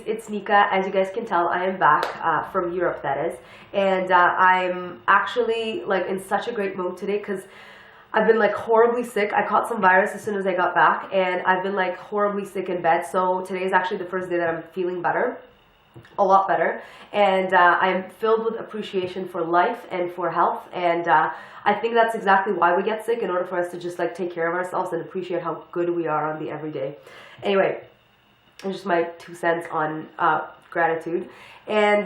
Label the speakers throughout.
Speaker 1: it's Nika. As you guys can tell, I am back from Europe, that is, and I'm actually like in such a great mood today because I've been like horribly sick. I caught some virus as soon as I got back, and I've been like horribly sick in bed. So today is actually the first day that I'm feeling better, a lot better, and I'm filled with appreciation for life and for health, and I think that's exactly why we get sick, in order for us to just like take care of ourselves and appreciate how good we are on the everyday. Anyway, it's just my 2 cents on gratitude. And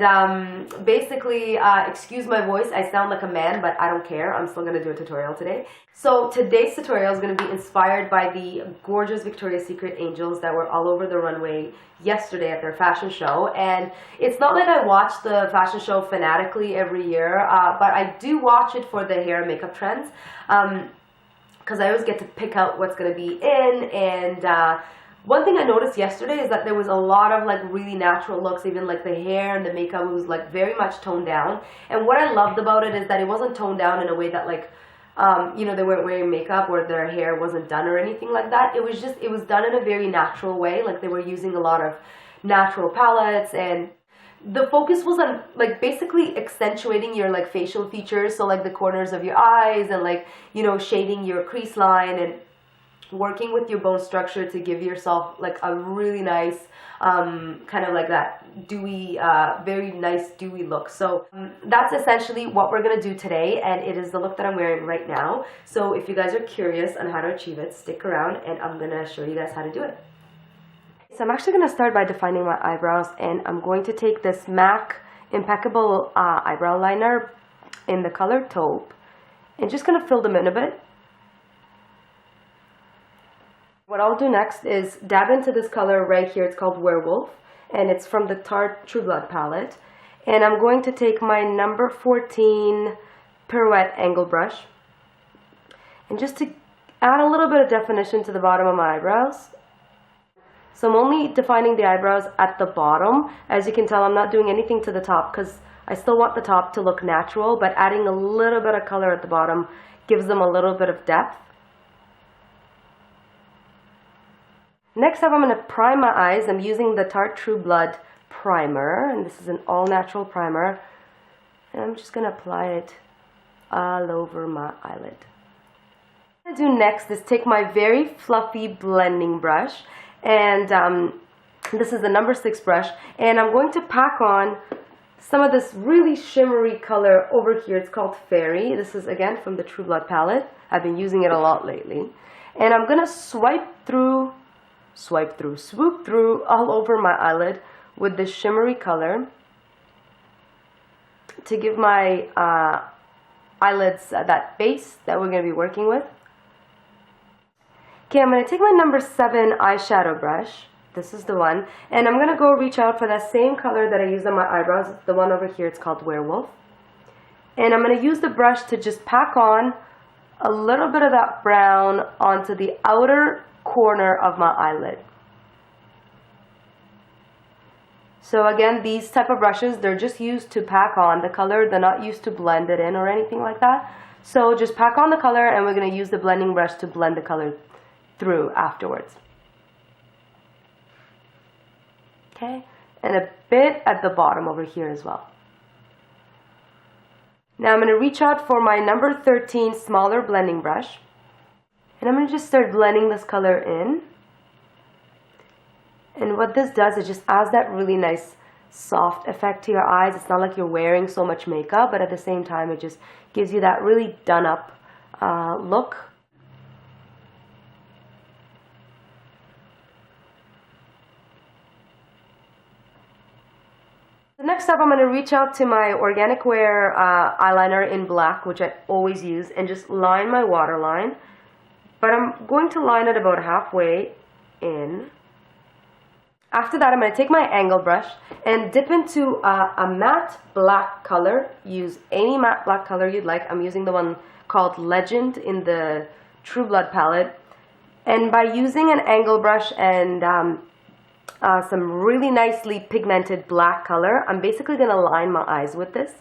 Speaker 1: basically, excuse my voice, I sound like a man, but I don't care. I'm still going to do a tutorial today. So today's tutorial is going to be inspired by the gorgeous Victoria's Secret angels that were all over the runway yesterday at their fashion show. And it's not like I watch the fashion show fanatically every year, but I do watch it for the hair and makeup trends, because I always get to pick out what's going to be in. And one thing I noticed yesterday is that there was a lot of like really natural looks, even like the hair and the makeup was like very much toned down. And what I loved about it is that it wasn't toned down in a way that like, you know, they weren't wearing makeup or their hair wasn't done or anything like that. It was just, it was done in a very natural way. Like they were using a lot of natural palettes, and the focus was on like basically accentuating your like facial features. So like the corners of your eyes and like, you know, shading your crease line and working with your bone structure to give yourself like a really nice kind of like that dewy, very nice dewy look. So that's essentially what we're gonna do today, and it is the look that I'm wearing right now. So if you guys are curious on how to achieve it, stick around and I'm gonna show you guys how to do it. So I'm actually gonna start by defining my eyebrows, and I'm going to take this MAC Impeccable eyebrow liner in the color taupe and just gonna fill them in a bit. What I'll do next is dab into this color right here. It's called Werewolf, and it's from the Tarte True Blood palette. And I'm going to take my number 14 Pirouette angle brush, and just to add a little bit of definition to the bottom of my eyebrows. So I'm only defining the eyebrows at the bottom. As you can tell, I'm not doing anything to the top because I still want the top to look natural, but adding a little bit of color at the bottom gives them a little bit of depth. Next up, I'm going to prime my eyes. I'm using the Tarte True Blood primer, and this is an all-natural primer. And I'm just going to apply it all over my eyelid. What I'm going to do next is take my very fluffy blending brush, and this is the number 6 brush, and I'm going to pack on some of this really shimmery color over here. It's called Fairy. This is again from the True Blood palette. I've been using it a lot lately. And I'm going to swoop through all over my eyelid with this shimmery color to give my eyelids that base that we're going to be working with. Okay, I'm going to take my number 7 eyeshadow brush. This is the one. And I'm going to go reach out for that same color that I used on my eyebrows. The one over here, it's called Werewolf. And I'm going to use the brush to just pack on a little bit of that brown onto the outer corner of my eyelid. So again, these type of brushes, they're just used to pack on the color. They're not used to blend it in or anything like that. So just pack on the color, and we're going to use the blending brush to blend the color through afterwards. Okay, and a bit at the bottom over here as well. Now I'm going to reach out for my number 13 smaller blending brush. And I'm going to just start blending this color in. And what this does is just adds that really nice soft effect to your eyes. It's not like you're wearing so much makeup, but at the same time it just gives you that really done up look. So next up, I'm going to reach out to my Organic Wear eyeliner in black, which I always use, and just line my waterline. But I'm going to line it about halfway in. After that, I'm going to take my angle brush and dip into a matte black color. Use any matte black color you'd like. I'm using the one called Legend in the True Blood palette. And by using an angle brush and some really nicely pigmented black color, I'm basically going to line my eyes with this.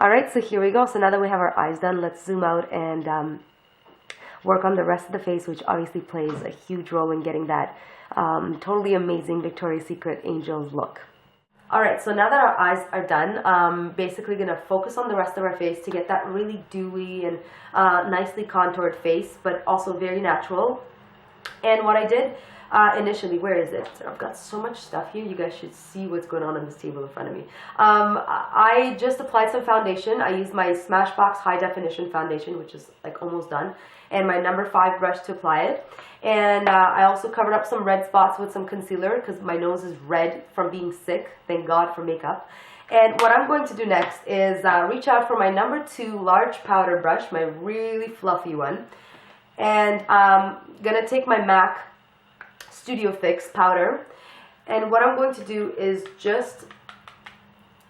Speaker 1: Alright, so here we go. So now that we have our eyes done, let's zoom out and work on the rest of the face, which obviously plays a huge role in getting that totally amazing Victoria's Secret Angels look. Alright, so now that our eyes are done, basically going to focus on the rest of our face to get that really dewy and nicely contoured face, but also very natural. And what I did initially, where is it? I've got so much stuff here, you guys should see what's going on this table in front of me. I just applied some foundation. I used my Smashbox High Definition Foundation, which is like almost done, and my number 5 brush to apply it. And I also covered up some red spots with some concealer because my nose is red from being sick. Thank God for makeup. And what I'm going to do next is reach out for my number 2 large powder brush, my really fluffy one. And I'm going to take my MAC Studio Fix powder. And what I'm going to do is just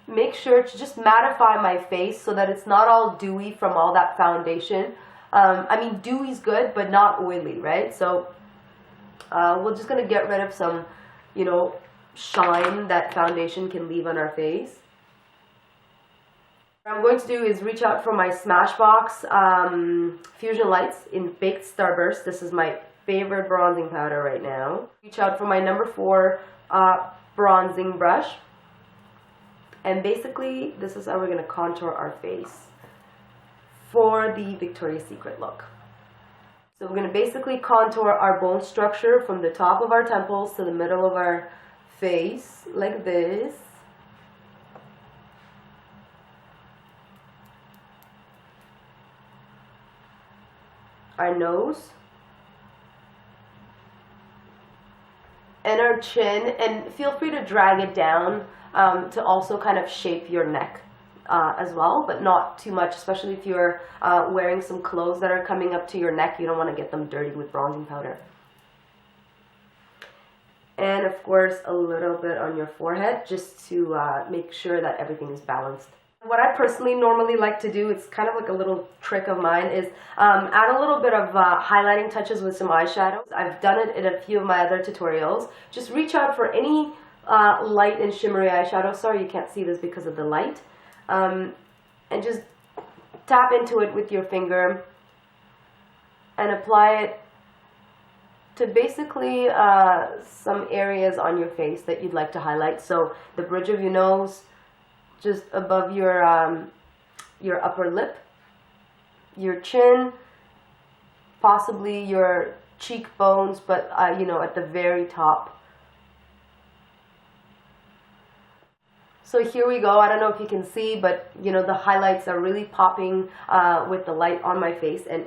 Speaker 1: make sure to just mattify my face so that it's not all dewy from all that foundation. I mean, dewy's good, but not oily, right? So we're just going to get rid of some, you know, shine that foundation can leave on our face. What I'm going to do is reach out for my Smashbox Fusion Lights in Baked Starburst. This is my favorite bronzing powder right now. Reach out for my number 4 bronzing brush. And basically, this is how we're going to contour our face for the Victoria's Secret look. So we're going to basically contour our bone structure from the top of our temples to the middle of our face, like this. Our nose. And our chin, and feel free to drag it down to also kind of shape your neck as well, but not too much, especially if you're wearing some clothes that are coming up to your neck. You don't want to get them dirty with bronzing powder. And of course a little bit on your forehead, just to make sure that everything is balanced. What I personally normally like to do, it's kind of like a little trick of mine, is add a little bit of highlighting touches with some eyeshadows. I've done it in a few of my other tutorials. Just reach out for any light and shimmery eyeshadow. Sorry you can't see this because of the light. And just tap into it with your finger and apply it to basically some areas on your face that you'd like to highlight. So the bridge of your nose, just above your upper lip, your chin, possibly your cheekbones, but you know, at the very top. So here we go. I don't know if you can see, but you know, the highlights are really popping with the light on my face, and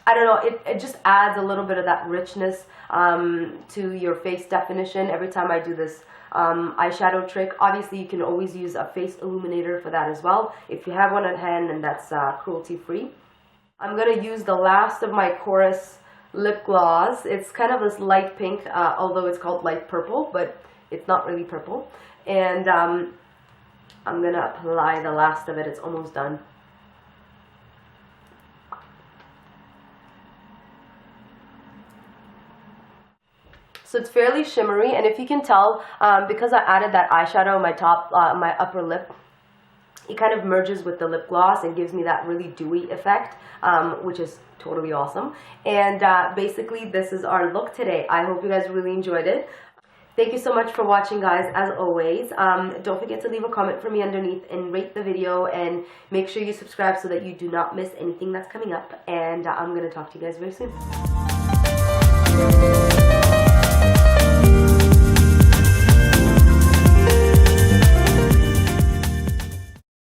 Speaker 1: I don't know, it just adds a little bit of that richness to your face definition every time I do this eyeshadow trick. Obviously you can always use a face illuminator for that as well if you have one at hand, and that's cruelty free. I'm going to use the last of my Chorus lip gloss. It's kind of this light pink, although it's called light purple, but it's not really purple. And I'm going to apply the last of it. It's almost done. So it's fairly shimmery, and if you can tell, because I added that eyeshadow on my top, my upper lip, it kind of merges with the lip gloss and gives me that really dewy effect, which is totally awesome. And basically this is our look today. I hope you guys really enjoyed it. Thank you so much for watching, guys, as always. Don't forget to leave a comment for me underneath and rate the video, and make sure you subscribe so that you do not miss anything that's coming up. And I'm going to talk to you guys very soon.